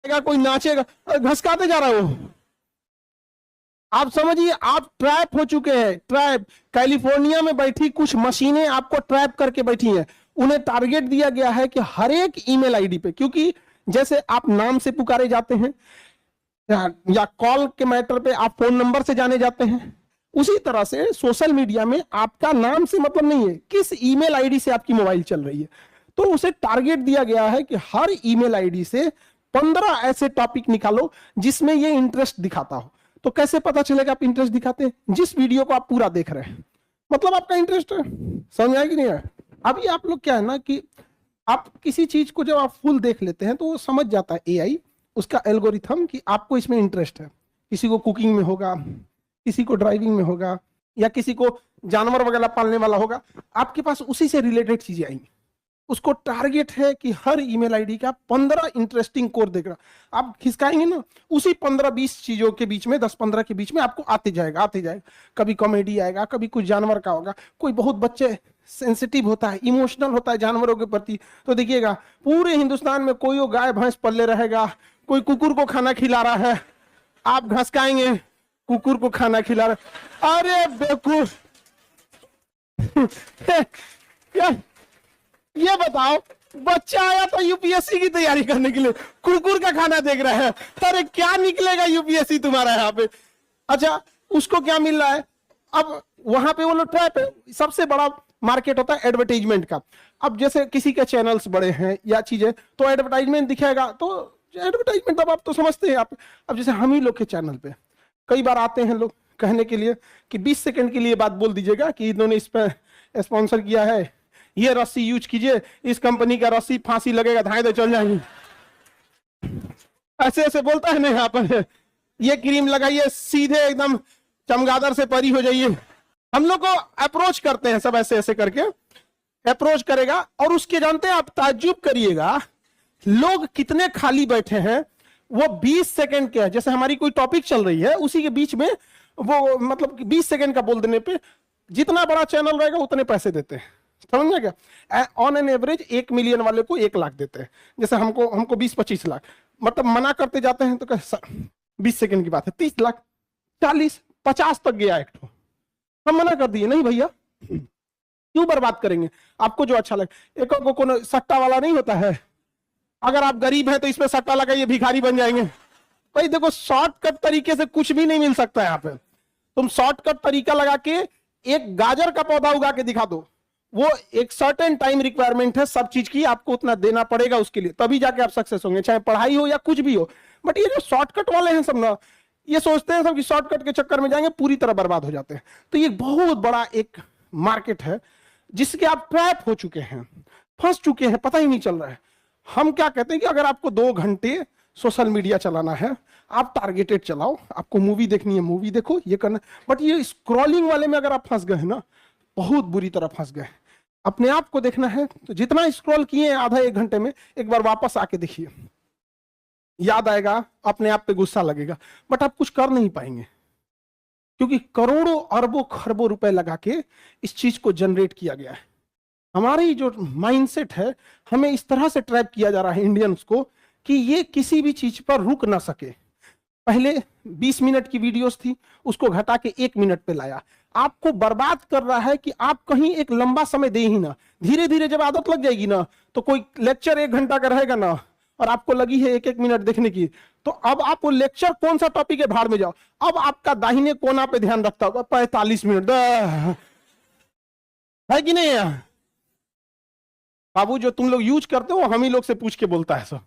कोई नाचेगा, घसकाते जा रहा है वो। आप समझिए, आप ट्रैप हो चुके हैं, ट्रैप। कैलिफोर्निया में बैठी कुछ मशीनें आपको ट्रैप करके बैठी हैं। उन्हें टारगेट दिया गया है कि हर एक ईमेल आईडी पे, क्योंकि जैसे आप नाम से पुकारे जाते हैं या कॉल के मैटर पे आप फोन नंबर से जाने जाते हैं, उसी तरह से सोशल मीडिया में आपका नाम से मतलब नहीं है, किस ईमेल आईडी से आपकी मोबाइल चल रही है। तो उसे टारगेट दिया गया है कि हर ईमेल आईडी से 15 ऐसे टॉपिक निकालो जिसमें ये इंटरेस्ट दिखाता हो। तो कैसे पता चलेगा आप इंटरेस्ट दिखाते हैं? जिस वीडियो को आप पूरा देख रहे हैं, मतलब आपका इंटरेस्ट है। समझ आया कि नहीं है? अभी आप लोग क्या है ना कि आप किसी चीज को जब आप फुल देख लेते हैं तो वो समझ जाता है एआई, उसका एल्गोरिथम, कि आपको इसमें इंटरेस्ट है। किसी को कुकिंग में होगा, किसी को ड्राइविंग में होगा, या किसी को जानवर वगैरह पालने वाला होगा, आपके पास उसी से रिलेटेड चीजें आएंगी। उसको टारगेट है कि हर ईमेल आईडी का 15 इंटरेस्टिंग कोड देख रहा। आप खिसकाएंगे ना, उसी 15-20 चीजों के बीच में, 10-15 के बीच में आपको आते जाएगा, आते जाएगा। कभी कॉमेडी आएगा, कभी कुछ जानवर का होगा, कोई बहुत बच्चे सेंसिटिव होता है, इमोशनल होता है जानवरों के प्रति, तो देखिएगा पूरे हिंदुस्तान में कोई वो गाय भैंस पल्ले रहेगा, कोई कुकुर को खाना खिला रहा है, आप घसकाएंगे कुकुर को खाना खिला रहा। अरे बेवकूफ क्या, ये बताओ, बच्चा आया था यूपीएससी की तैयारी करने के लिए, कुकुर का खाना देख रहा है। अरे क्या निकलेगा यूपीएससी तुम्हारा यहाँ पे। अच्छा, उसको क्या मिल रहा है? अब वहां पे वो लोग ट्रैप है। सबसे बड़ा मार्केट होता है एडवर्टाइजमेंट का। अब जैसे किसी के चैनल्स बड़े हैं या चीजें, तो एडवर्टाइजमेंट दिखेगा, तो एडवर्टाइजमेंट अब आप तो समझते हैं आप। अब जैसे हम ही लोग के चैनल पे कई बार आते हैं लोग कहने के लिए कि 20 सेकंड के लिए बात बोल दीजिएगा कि इन्होंने इस पर स्पॉन्सर किया है, ये रस्सी यूज कीजिए, इस कंपनी का रस्सी फांसी लगेगा, धाए दे चल जाएंगे, ऐसे ऐसे बोलता है ना यहाँ पर, ये क्रीम लगाइए सीधे एकदम चमगादड़ से परी हो जाइए। हम लोग को अप्रोच करते हैं सब, ऐसे ऐसे करके अप्रोच करेगा। और उसके जानते हैं आप, ताज्जुब करिएगा लोग कितने खाली बैठे हैं। वो 20 सेकंड के है, जैसे हमारी कोई टॉपिक चल रही है उसी के बीच में वो मतलब 20 सेकंड का बोल देने पे जितना बड़ा चैनल रहेगा उतने पैसे देते हैं। समझ में क्या? ऑन एन एवरेज 1 मिलियन वाले को 1 लाख देते हैं। जैसे हमको 20-25 लाख, मतलब मना करते जाते हैं तो 20 सेकंड की बात है, 30 लाख, 40, 50 तक गया एक तो, हम मना कर दिए, नहीं भैया क्यों बर्बाद करेंगे, आपको जो अच्छा लगे। एक को कोनो सट्टा वाला नहीं होता है, अगर आप गरीब हैं तो इसमें सट्टा लगाइए, भिखारी बन जाएंगे। भाई देखो, शॉर्टकट तरीके से कुछ भी नहीं मिल सकता है यहाँ पे। तुम शॉर्टकट तरीका लगा के एक गाजर का पौधा उगा के दिखा दो, वो एक सर्टेन टाइम रिक्वायरमेंट है सब चीज की, आपको उतना देना पड़ेगा उसके लिए, तभी जाके आप सक्सेस होंगे, चाहे पढ़ाई हो या कुछ भी हो। बट ये जो शॉर्टकट वाले हैं सब ना, ये सोचते हैं सब कि शॉर्टकट के चक्कर में जाएंगे, पूरी तरह बर्बाद हो जाते हैं। तो ये बहुत बड़ा एक मार्केट है जिसके आप ट्रैप हो चुके हैं, फंस चुके हैं, पता ही नहीं चल रहा है। हम क्या कहते हैं कि अगर आपको 2 घंटे सोशल मीडिया चलाना है, आप टारगेटेड चलाओ, आपको मूवी देखनी है मूवी देखो, ये करना। बट ये स्क्रॉलिंग वाले में अगर आप फंस गए ना, बहुत बुरी तरह फंस गए। अपने आप को देखना है तो जितना स्क्रॉल किए आधा 1 घंटे में, एक बार वापस आके देखिए, याद आएगा, अपने आप पे गुस्सा लगेगा, बट आप कुछ कर नहीं पाएंगे, क्योंकि करोड़ों अरबों खरबों रुपए लगा के इस चीज को जनरेट किया गया है। हमारी जो माइंडसेट है, हमें इस तरह से ट्रैप किया जा रहा है इंडियंस को कि ये किसी भी चीज पर रुक ना सके। पहले 20 मिनट की वीडियोस थी, उसको घटा के 1 मिनट पे लाया। आपको बर्बाद कर रहा है कि आप कहीं एक लंबा समय दे ही ना। धीरे धीरे जब आदत लग जाएगी ना, तो कोई लेक्चर 1 घंटा का रहेगा ना, और आपको लगी है 1-1 मिनट देखने की, तो अब आप वो लेक्चर कौन सा टॉपिक है, भाड़ में जाओ। अब आपका दाहिने कोना पे ध्यान रखता होगा 45 मिनट है कि नहीं है? बाबू, जो तुम लोग यूज करते हो हम ही लोग से पूछ के बोलता है सब।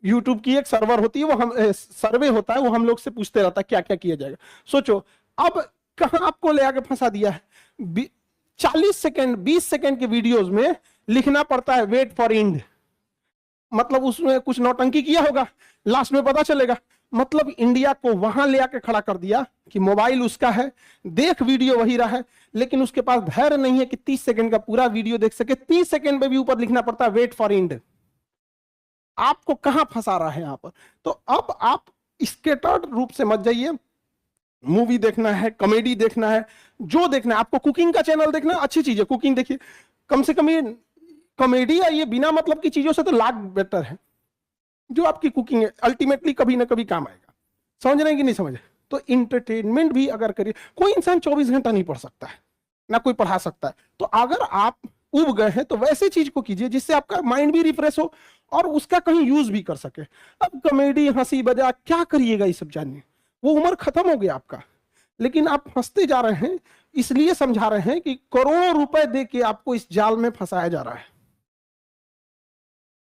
यूट्यूब की एक सर्वर होती है, वो हम सर्वे होता है, वो हम लोग से पूछते रहता है क्या क्या किया जाएगा। सोचो अब कहां आपको ले आके फंसा दिया है। 40 सेकंड 20 सेकंड के वीडियोस में लिखना पड़ता है वेट फॉर एंड, मतलब उसमें कुछ नौटंकी किया होगा, लास्ट में पता चलेगा। मतलब इंडिया को वहां ले आके खड़ा कर दिया कि मोबाइल उसका है, देख वीडियो वही रहा है, लेकिन उसके पास धैर्य नहीं है कि 30 सेकंड का पूरा वीडियो देख सके। 30 सेकंड में भी ऊपर लिखना पड़ता है वेट फॉर एंड। आपको कहां फंसा रहा है यहां पर? तो अब आप स्केटर्ड रूप से मत जाइए। मूवी देखना है, कॉमेडी देखना है, जो देखना है आपको, कुकिंग का चैनल देखना है, अच्छी चीज है, कुकिंग देखिए। कम से कम ये कॉमेडी या ये बिना मतलब की चीजों से तो लाख बेटर है। जो आपकी कुकिंग है अल्टीमेटली कभी ना कभी काम आएगा। समझ रहे हैं कि नहीं समझ? तो इंटरटेनमेंट भी अगर करिए, कोई इंसान 24 घंटा नहीं पढ़ सकता है, ना कोई पढ़ा सकता है। तो अगर आप उब गए हैं तो वैसे चीज को कीजिए जिससे आपका माइंड भी रिफ्रेश हो और उसका कहीं यूज भी कर सके। अब कॉमेडी, हंसी मजाक क्या करिएगा ये सब जानिए, वो उम्र खत्म हो गया आपका। लेकिन आप हंसते जा रहे हैं, इसलिए समझा रहे हैं कि करोड़ों रुपए दे के आपको इस जाल में फंसाया जा रहा है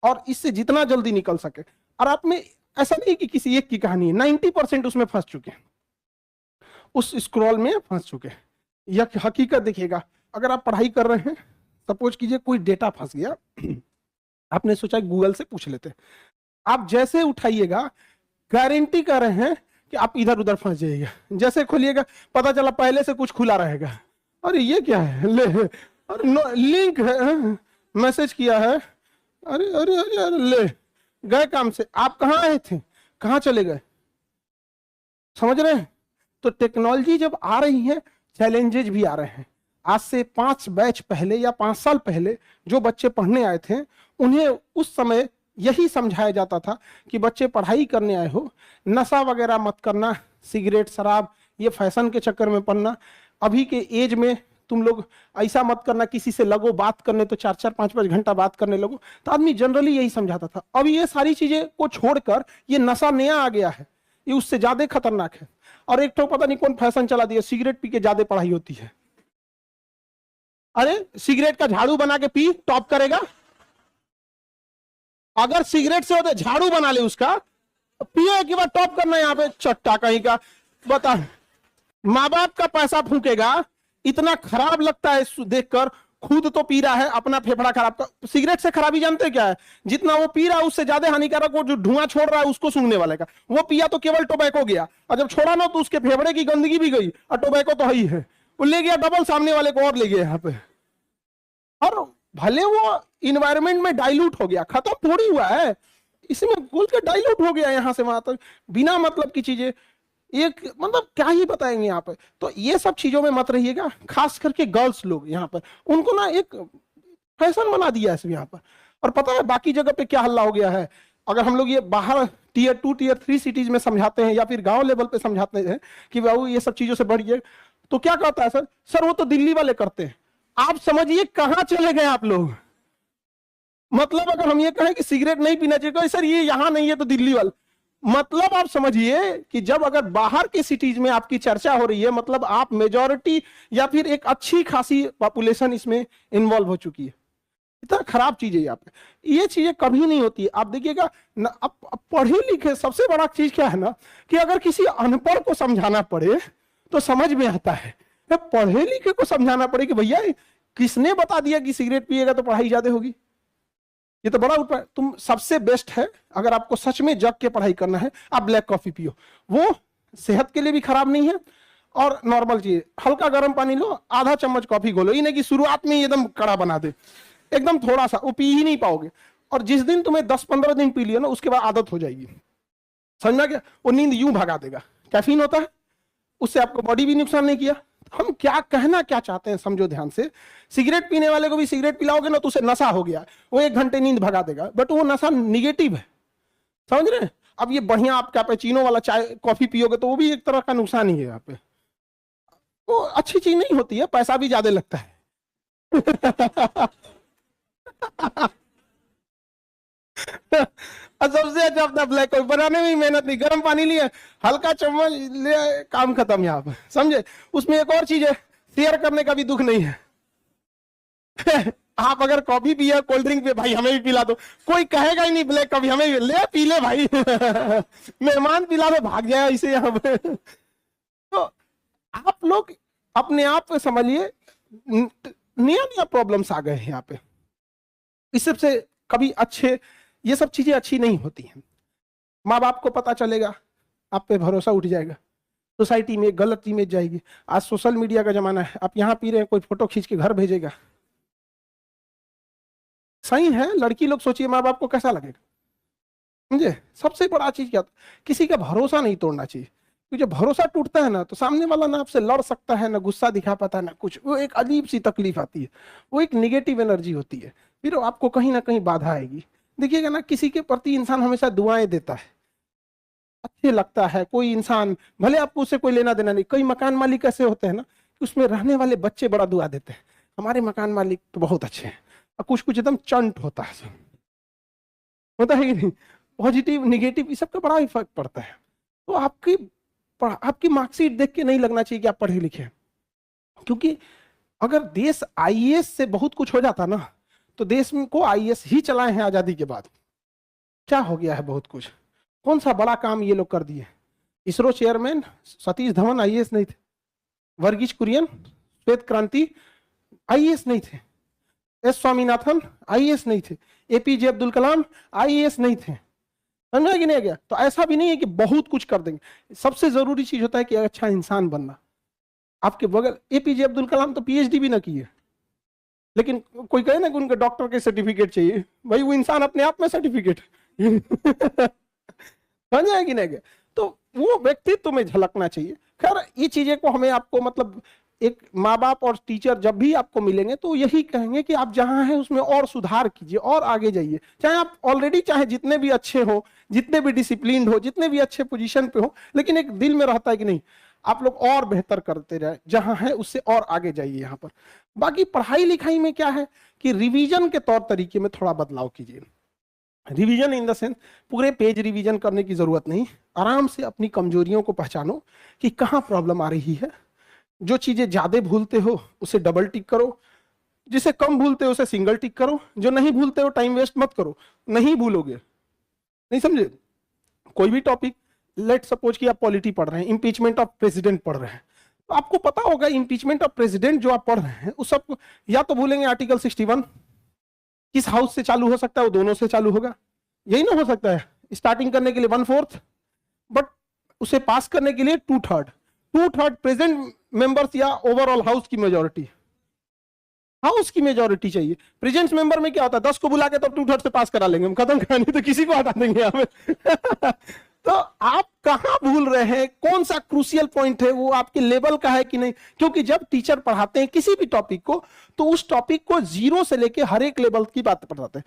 और इससे जितना जल्दी निकल सके। और आप में ऐसा नहीं कि किसी एक की कहानी है, 90% उसमें फंस चुके हैं, उस स्क्रॉल में फंस चुके हैं। यह हकीकत देखिएगा, अगर आप पढ़ाई कर रहे हैं, सपोज कीजिए कोई डेटा फंस गया, आपने सोचा गूगल से पूछ लेते, आप जैसे उठाइएगा गारंटी कर रहे हैं कि आप इधर उधर फंस जाइएगा। जैसे खोलिएगा पता चला पहले से कुछ खुला रहेगा, अरे ये क्या है, ले अरे लिंक है, मैसेज किया है, अरे अरे अरे अरे ले गए काम से। आप कहाँ आए थे, कहाँ चले गए? समझ रहे हैं? तो टेक्नोलॉजी जब आ रही है, चैलेंजेस भी आ रहे हैं। आज से 5 बैच पहले या 5 साल पहले जो बच्चे पढ़ने आए थे, उन्हें उस समय यही समझाया जाता था कि बच्चे पढ़ाई करने आए हो, नशा वगैरह मत करना, सिगरेट शराब ये फैशन के चक्कर में पड़ना, अभी के एज में तुम लोग ऐसा मत करना, किसी से लगो बात करने तो 4-4 5-5 घंटा बात करने लगो। तो आदमी जनरली यही समझाता था। अब ये सारी चीजें को छोड़कर ये नशा नया आ गया है, ये उससे ज्यादा खतरनाक है। और एक तो पता नहीं कौन फैशन चला दिया, सिगरेट पी के ज्यादा पढ़ाई होती है। अरे सिगरेट का झाड़ू बना के पी, टॉप करेगा। अगर सिगरेट से होते झाड़ू बना ले उसका, पिए के बाद टॉप करना, यहाँ पे चट्टा कहीं का। बता, माँ बाप का पैसा फूकेगा, इतना खराब लगता है देखकर। खुद तो पी रहा है, अपना फेफड़ा खराब कर। सिगरेट से खराबी जानते क्या है? जितना वो पी रहा है उससे ज्यादा हानिकारक वो जो धुआं छोड़ रहा है उसको सूंघने वाले का। वो पिया तो केवल टोबैको गया, और जब छोड़ा ना तो उसके फेफड़े की गंदगी भी गई, और टोबैको तो ही है, वो ले गया डबल, सामने वाले को और ले गया यहाँ पे। और भले वो इन्वायरमेंट में डाइल्यूट हो गया, खत्म थोड़ी हुआ है, इसमें घुल के डाइल्यूट हो गया यहाँ से वहां तक, बिना मतलब की चीजें। एक मतलब क्या ही बताएंगे यहाँ पे। तो ये सब चीजों में मत रहिएगा, खास करके गर्ल्स लोग यहाँ पर, उनको ना एक फैशन बना दिया है यहाँ पर। और पता है बाकी जगह पे क्या हल्ला हो गया है? अगर हम लोग ये बाहर टियर 2 टियर 3 सिटीज में समझाते हैं या फिर गांव लेवल पे समझाते हैं कि बाबू ये सब चीजों से बढ़िए, तो क्या कहता है सर वो तो दिल्ली वाले करते हैं। आप समझिए कहाँ चले गए आप लोग। मतलब अगर हम ये कहें कि सिगरेट नहीं पीना चाहिए, तो सर ये यहाँ नहीं है तो दिल्ली वाले। मतलब आप समझिए कि जब अगर बाहर की सिटीज में आपकी चर्चा हो रही है, मतलब आप मेजॉरिटी या फिर एक अच्छी खासी पॉपुलेशन इसमें इन्वॉल्व हो चुकी है। इतना खराब चीज है यहाँ पे, ये चीजें कभी नहीं होती है। आप देखिएगा अब पढ़े लिखे, सबसे बड़ा चीज क्या है ना, कि अगर किसी अनपढ़ को समझाना पड़े तो समझ में आता है, पढ़े लिखे को समझाना पड़े कि भैया किसने बता दिया कि सिगरेट पिएगा तो पढ़ाई ज्यादा होगी, ये तो बड़ा ऊपर। तुम सबसे बेस्ट है, अगर आपको सच में जग के पढ़ाई करना है, आप ब्लैक कॉफी पियो, वो सेहत के लिए भी खराब नहीं है। और नॉर्मल चीज, हल्का गर्म पानी लो, आधा चम्मच कॉफी घोलो, ये नहीं कि शुरुआत में एकदम कड़ा बना दे, एकदम थोड़ा सा, वो पी ही नहीं पाओगे। और जिस दिन तुम्हें 10-15 दिन पी लिया ना, उसके बाद आदत हो जाएगी। समझना क्या? वो नींद यूं भगा देगा। कैफीन होता है, उससे आपको बॉडी भी नुकसान नहीं किया। हम क्या कहना क्या चाहते हैं समझो ध्यान से। सिगरेट पीने वाले को भी सिगरेट पिलाओगे ना तो उसे नशा हो गया, वो 1 घंटे नींद भगा देगा, बट वो नशा निगेटिव है। समझ रहे हैं? अब ये बढ़िया आप कैपेचिनो वाला चाय कॉफी पियोगे तो वो भी एक तरह का नुकसान ही है। यहाँ पे वो अच्छी चीज नहीं होती है, पैसा भी ज्यादा लगता है। सबसे अच्छा अपना ब्लैक कॉफी बनाने में ही मेहनत नहीं, गर्म पानी लिए, हल्का चम्मच ले, काम खत्म यहाँ पे। समझे? उसमें एक और चीज है, शेयर करने का भी दुख नहीं है। आप अगर कॉफी पिए, कोल्ड ड्रिंक पे, भाई हमें भी पिला दो, कोई कहेगा ही नहीं ब्लैक कॉफी हमें भी, ले पी ले भाई। मेहमान पिला दो, भाग जाए इसे यहाँ पे। तो आप लोग अपने आप पे समझिए, नया नया प्रॉब्लम्स आ गए हैं यहाँ पे। इस सबसे कभी अच्छे, ये सब चीजें अच्छी नहीं होती हैं। माँ बाप को पता चलेगा, आप पे भरोसा उठ जाएगा, सोसाइटी में गलत इमेज जाएगी। आज सोशल मीडिया का जमाना है, आप यहाँ पी रहे हैं, कोई फोटो खींच के घर भेजेगा, सही है। लड़की लोग सोचिए माँ बाप को कैसा लगेगा। समझे? सबसे बड़ा चीज क्या, किसी का भरोसा नहीं तोड़ना चाहिए, क्योंकि जब भरोसा टूटता है ना तो सामने वाला ना आपसे लड़ सकता है, ना गुस्सा दिखा पाता है, ना कुछ। वो एक अजीब सी तकलीफ आती है, वो एक निगेटिव एनर्जी होती है, फिर आपको कहीं ना कहीं बाधा आएगी। देखिएगा ना, किसी के प्रति इंसान हमेशा दुआएं देता है, अच्छे लगता है। कोई इंसान भले आपको उससे कोई लेना देना नहीं, कई मकान मालिक ऐसे होते हैं ना कि उसमें रहने वाले बच्चे बड़ा दुआ देते हैं, हमारे मकान मालिक तो बहुत अच्छे हैं, और कुछ कुछ एकदम चंट होता है, होता है कि नहीं, पॉजिटिव निगेटिव इस सबका बड़ा इफेक्ट पड़ता है। तो आपकी मार्कशीट देख के नहीं लगना चाहिए कि आप पढ़े लिखे हैं, क्योंकि अगर देश आईएएस से बहुत कुछ हो जाता ना, तो देश में को आईएएस ही चलाए हैं आजादी के बाद। क्या हो गया है, बहुत कुछ, कौन सा बड़ा काम ये लोग कर दिए। इसरो चेयरमैन सतीश धवन आईएएस नहीं थे, वर्गीज कुरियन श्वेत क्रांति आईएएस नहीं थे, एस स्वामीनाथन आईएएस नहीं थे, एपीजे अब्दुल कलाम आईएएस नहीं थे। समझा कि नहीं गया? तो ऐसा भी नहीं है कि बहुत कुछ कर देंगे, सबसे जरूरी चीज होता है कि अच्छा इंसान बनना। आपके बगल एपीजे अब्दुल कलाम तो पीएचडी भी ना किए, लेकिन कोई कहे ना कि उनके डॉक्टर के सर्टिफिकेट चाहिए, भाई वो इंसान अपने आप में सर्टिफिकेट समझ कि नहीं? तो वो व्यक्तित्व में झलकना चाहिए। खैर ये चीजें को हमें आपको मतलब एक माँ बाप और टीचर जब भी आपको मिलेंगे तो यही कहेंगे कि आप जहां हैं उसमें और सुधार कीजिए और आगे जाइए। चाहे आप ऑलरेडी चाहे जितने भी अच्छे हो, जितने भी डिसिप्लिन हो, जितने भी अच्छे पोजीशन पे हो, लेकिन एक दिल में रहता है कि नहीं आप लोग और बेहतर करते रहे, जहां है उससे और आगे जाइए यहाँ पर। बाकी पढ़ाई लिखाई में क्या है कि रिवीजन के तौर तरीके में थोड़ा बदलाव कीजिए। रिवीजन इन द सेंस पूरे पेज रिवीजन करने की जरूरत नहीं, आराम से अपनी कमजोरियों को पहचानो कि कहाँ प्रॉब्लम आ रही है। जो चीजें ज्यादा भूलते हो उसे डबल टिक करो, जिसे कम भूलते हो उसे सिंगल टिक करो, जो नहीं भूलते हो टाइम वेस्ट मत करो, नहीं भूलोगे। नहीं समझे? कोई भी टॉपिक, लेट सपोज कि आप पॉलिटी पढ़ रहे हैं, इंपीचमेंट ऑफ प्रेसिडेंट पढ़ रहे हैं, तो आपको पता होगा इंपीचमेंट ऑफ प्रेसिडेंट जो आप पढ़ रहे हैं उस सब या तो भूलेंगे आर्टिकल 61 किस हाउस से चालू हो सकता है, वो दोनों से चालू होगा, यही ना हो सकता है। स्टार्टिंग करने के लिए 1/4, बट उसे पास करने के लिए 2/3 प्रेजेंट मेंबर्स या ओवरऑल हाउस की मेजोरिटी, हाउस की मेजोरिटी चाहिए। प्रेजेंट मेंबर में क्या होता है, 10 को बुला के तो 2/3 से पास करा लेंगे हम, खत्म कहानी, तो किसी को हटा देंगे हमें तो आप कहां भूल रहे हैं, कौन सा क्रूशियल पॉइंट है, वो आपके लेवल का है कि नहीं। क्योंकि जब टीचर पढ़ाते हैं किसी भी टॉपिक को, तो उस टॉपिक को 0 से लेके हर एक लेवल की बात पढ़ाते हैं।